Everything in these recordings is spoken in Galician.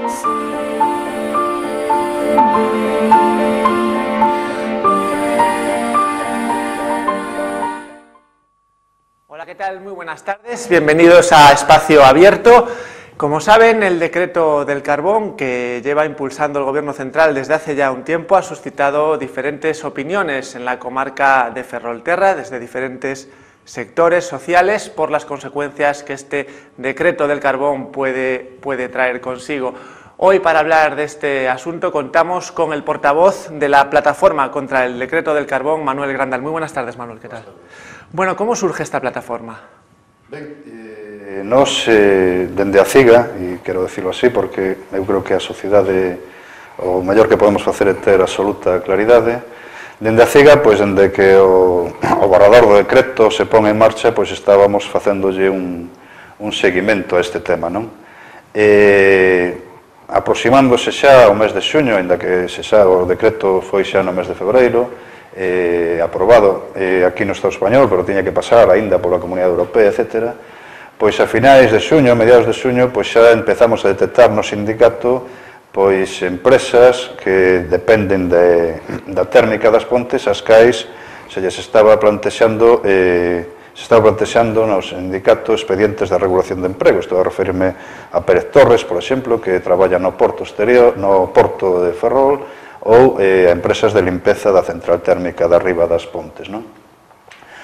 Hola, ¿qué tal? Muy buenas tardes. Bienvenidos a Espacio Abierto. Como saben, el decreto del carbón que lleva impulsando el Gobierno central desde hace ya un tiempo ha suscitado diferentes opiniones en la comarca de Ferrolterra, desde diferentes sectores sociales, por las consecuencias que este decreto del carbón puede traer consigo. Hoy, para hablar de este asunto, contamos con el portavoz de la plataforma contra el decreto del carbón, Manuel Grandal. Muy buenas tardes, Manuel, ¿qué tal? Bueno, como surge esta plataforma? Ben, nós, dende a CIGA, e quero decirlo así porque eu creo que a sociedade o mellor que podemos facer é ter absoluta claridade, dende a CIGA, pois, dende que o borrador do decreto se pon en marcha, pois estábamos facéndolle un seguimento a este tema, non? Aproximándose xa ao mes de xuño, ainda que o decreto foi xa no mes de febreiro, aprobado aquí no Estado español, pero tiña que pasar aínda pola Comunidade Europea, etc. Pois a finais de xuño, mediados de xuño, pois xa empezamos a detectar no sindicato pois empresas que dependen da térmica das Pontes, as cais se lles estaba plantexando no sindicato expedientes de regulación de emprego. Estou a referirme a Pérez Torres, por exemplo, que traballa no porto exterior, no porto de Ferrol, ou a empresas de limpeza da central térmica de arriba das Pontes, non?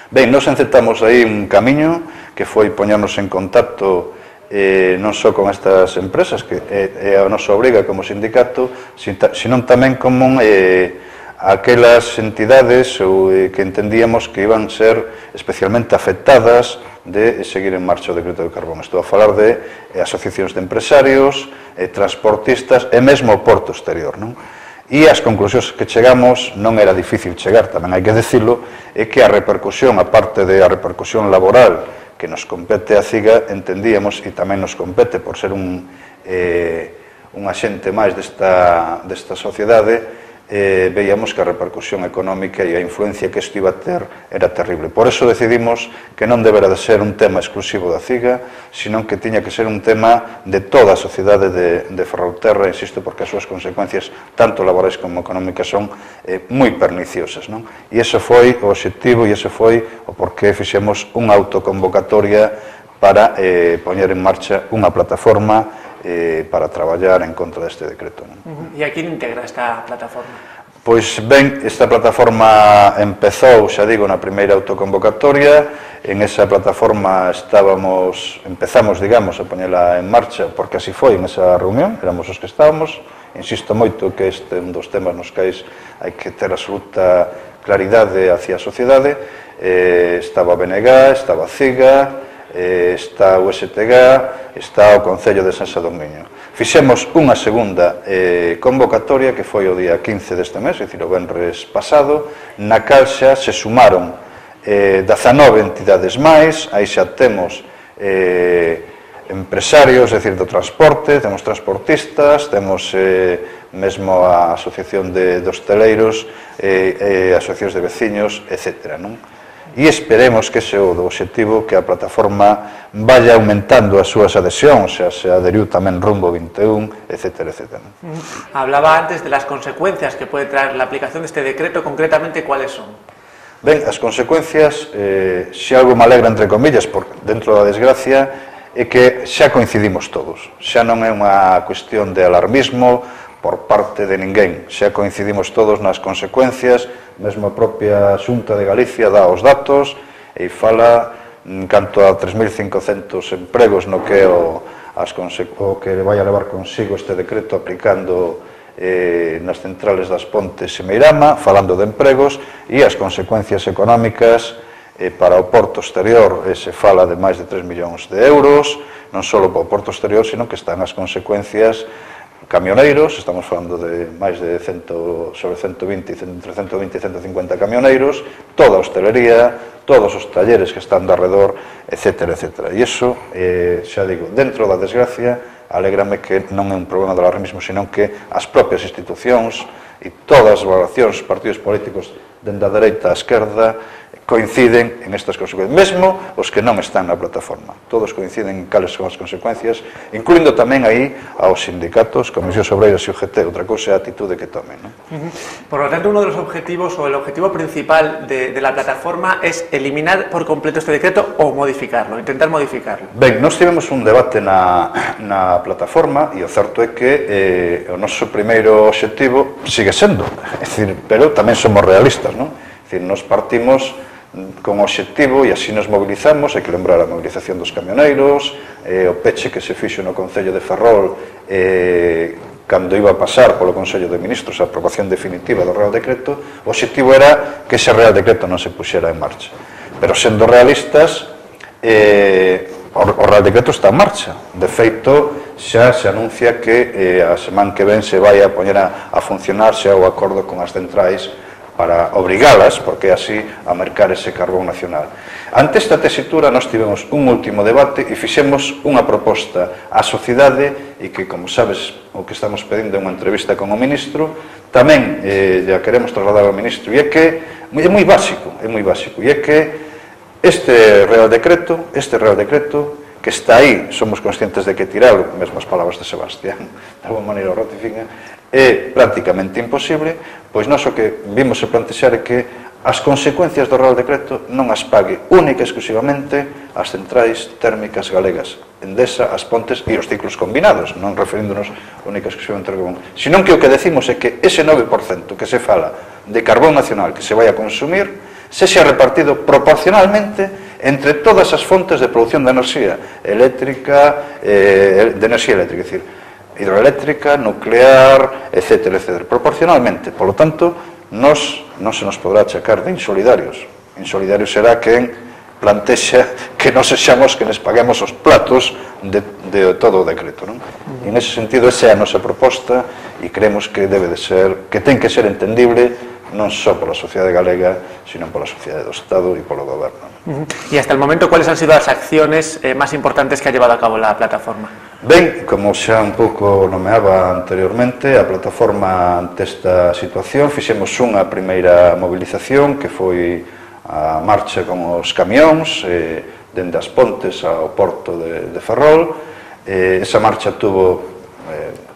Ben, nos encetamos aí un camiño que foi poñernos en contacto non só con estas empresas, que é a nosa obriga como sindicato, sino tamén como aquelas entidades que entendíamos que iban ser especialmente afectadas de seguir en marcha o decreto de carbón. Estou a falar de asociacións de empresarios, transportistas e mesmo o porto exterior, non? E as conclusións que chegamos, non era difícil chegar, tamén hai que decirlo, é que a repercusión, aparte da repercusión laboral que nos compete a CIGA, entendíamos, e tamén nos compete por ser un axente máis desta sociedade, veíamos que a repercusión económica e a influencia que isto iba a ter era terrible. Por eso decidimos que non debera de ser un tema exclusivo da CIGA, sino que tiña que ser un tema de toda a sociedade de Ferrolterra, insisto, porque as súas consecuencias, tanto laborais como económicas, son moi perniciosas, non? E ese foi o obxectivo e ese foi o porqué fixemos unha autoconvocatoria para poñer en marcha unha plataforma para traballar en contra deste decreto. E a quen integra esta plataforma? Pois ben, esta plataforma empezou, xa digo, na primeira autoconvocatoria. En esa plataforma empezamos, digamos, a poñela en marcha, porque así foi en esa reunión, éramos os que estábamos. Insisto moito que este é un dos temas nos quais hai que ter absoluta claridade hacia a sociedade. Estaba a BNG, estaba a CIGA, está o STG, está o Concello de San Sadurniño. Fixemos unha segunda convocatoria que foi o día 15 deste mes, é dicir, o venres pasado, na cal xa se sumaron 19 entidades máis. Aí xa temos empresarios, é dicir, do transporte, temos transportistas, temos mesmo a asociación de hosteleiros, asociacións de veciños, etc., non? E esperemos que ese é o obxectivo, que a plataforma vaya aumentando as súas adhesións, se adheriu tamén Rumbo 21, etc., etc. Hablaba antes de las consecuencias que puede traer la aplicación de este decreto, concretamente, ¿cuáles son? Ben, as consecuencias, se algo me alegra, entre comillas, dentro da desgracia, é que xa coincidimos todos. Xa non é unha cuestión de alarmismo por parte de ninguén. Xa coincidimos todos nas consecuencias, mesmo a propia Xunta de Galicia dá os datos e fala en canto a 3.500 empregos no que é o que vai a levar consigo este decreto aplicando nas centrales das Pontes e Meirama, falando de empregos, e as consecuencias económicas para o porto exterior se fala de máis de 3 millóns de euros, non só para o porto exterior, sino que están as consecuencias camioneiros. Estamos falando de máis de entre 120 e 150 camioneiros, toda a hostelería, todos os talleres que están de arredor, etc., etc. E iso, xa digo, dentro da desgracia, alégrame que non é un problema do alarmismo, sino que as propias institucións e todas as valoracións, partidos políticos dende a dereita á esquerda, coinciden en estas consecuencias, mesmo os que non están na plataforma. Todos coinciden en cales son as consecuencias, incluindo tamén aí aos sindicatos, Comisións Obreiras e UGT, outra cousa é a atitude que tomen, ¿no? Por lo tanto, uno de los objetivos o el objetivo principal de la plataforma es eliminar por completo este decreto o modificarlo, intentar modificarlo. Ben, nós tivemos un debate na plataforma e o certo é que o noso primeiro obxectivo sigue sendo, é dicir, pero tamén somos realistas, non? É dicir, nos partimos con obxectivo e así nos mobilizamos. Hai que lembrar a mobilización dos camioneiros, o peche que se fixo no Concello de Ferrol cando iba a pasar polo Consello de Ministros a aprobación definitiva do Real Decreto. O obxectivo era que ese Real Decreto non se puxera en marcha, pero sendo realistas, o Real Decreto está en marcha. De feito, xa se anuncia que a semana que ven se vai a poñer a funcionar xa o acordo con as centrais para obrigalas, porque é así, a mercar ese carbón nacional. Ante esta tesitura, nós tivemos un último debate e fixemos unha proposta á sociedade e que, como sabes, o que estamos pedindo é unha entrevista con o ministro, tamén ya queremos trasladar ao ministro, e é que é moi básico, e é que este Real Decreto, que está aí, somos conscientes de que tiralo, mesmo as palabras de Sebastián, de alguma maneira o ratifica, é prácticamente imposible, pois nós o que vimos a plantexar é que as consecuencias do Real Decreto non as pague única e exclusivamente as centrais térmicas galegas, Endesa, as Pontes e os ciclos combinados, non referíndonos única e exclusivamente ao carbón, senón que o que decimos é que ese 9% que se fala de carbón nacional que se vai a consumir sexa repartido proporcionalmente entre todas as fontes de produción de enerxía eléctrica, é dicir, hidroeléctrica, nuclear, etc., proporcionalmente. Por lo tanto, non se nos podrá achacar de insolidarios. Insolidarios será quen plantexa que non sexamos que nos paguemos os platos de todo o decreto, non? E nese sentido, esa é a nosa proposta e creemos que debe de ser, que ten que ser entendible non só pola sociedade galega, sino pola sociedade do Estado e polo goberno. Y hasta el momento, ¿cuáles han sido las acciones más importantes que ha llevado a cabo la plataforma? Ben, como xa un pouco nomeaba anteriormente, a plataforma ante esta situación fixemos unha primeira movilización que foi a marcha con os camións dende as Pontes ao porto de Ferrol. Esa marcha tuvo,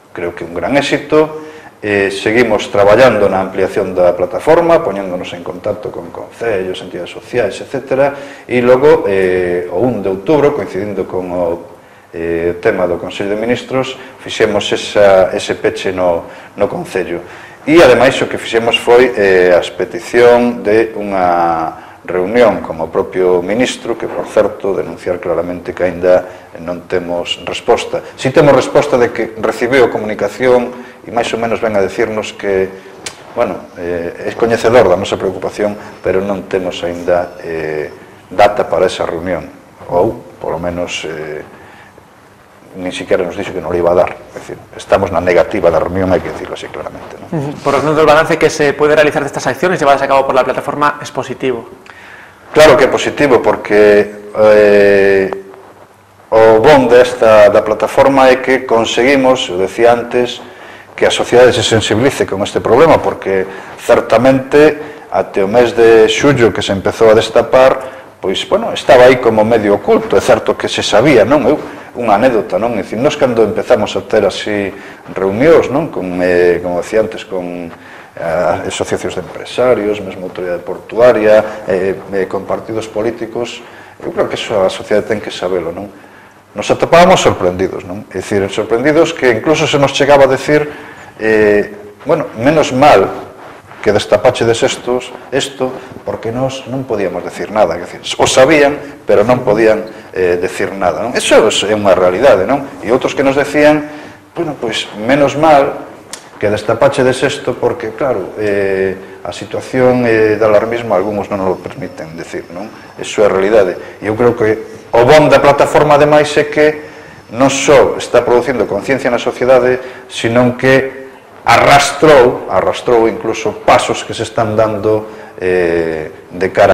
creo que un gran éxito. Seguimos traballando na ampliación da plataforma, poñéndonos en contacto con concellos, entidades sociais, etc. E logo, o 1 de outubro, coincidindo con o tema do Consello de Ministros, fixemos ese peche no Concello. E, ademais, o que fixemos foi a petición de unha reunión con o propio ministro, que, por certo, denunciar claramente que aínda non temos resposta. Si temos resposta de que recibiu comunicación e máis ou menos ven a decirnos que, bueno, é coñecedor da nosa preocupación, pero non temos aínda data para esa reunión, ou, polo menos, nin siquiera nos dixo que non le iba a dar. É dicir, estamos na negativa da reunión, hai que decirlo así claramente, ¿no? Por lo tanto, el balance que se puede realizar de estas acciones llevadas a cabo por la plataforma es positivo. Claro que é positivo, porque o bon da plataforma é que conseguimos, eu decía antes, que a sociedade se sensibilice con este problema, porque certamente até o mes de xullo que se empezou a destapar, pois, bueno, estaba aí como medio oculto. É certo que se sabía, non? Unha anécdota, non? É dicir, nós cando empezamos a ter así reunións, non? Como decía antes, con asociacións de empresarios, mesmo autoridade portuaria, con partidos políticos, eu creo que eso a sociedade ten que sabelo, non? Nos atopábamos sorprendidos, non? É dicir, sorprendidos que incluso se nos chegaba a decir, bueno, menos mal que destapachedes isto, porque nós non podíamos decir nada, é dicir, o sabían, pero non podían decir nada, non? Eso é unha realidade, non? E outros que nos decían, bueno, pois, menos mal que destapachedes isto, porque, claro, a situación de alarmismo algúns non nos lo permiten decir, non? Eso é a realidade. E eu creo que o bon da plataforma, ademais, é que non só está producindo conciencia na sociedade, senón que arrastrou incluso pasos que se están dando de cara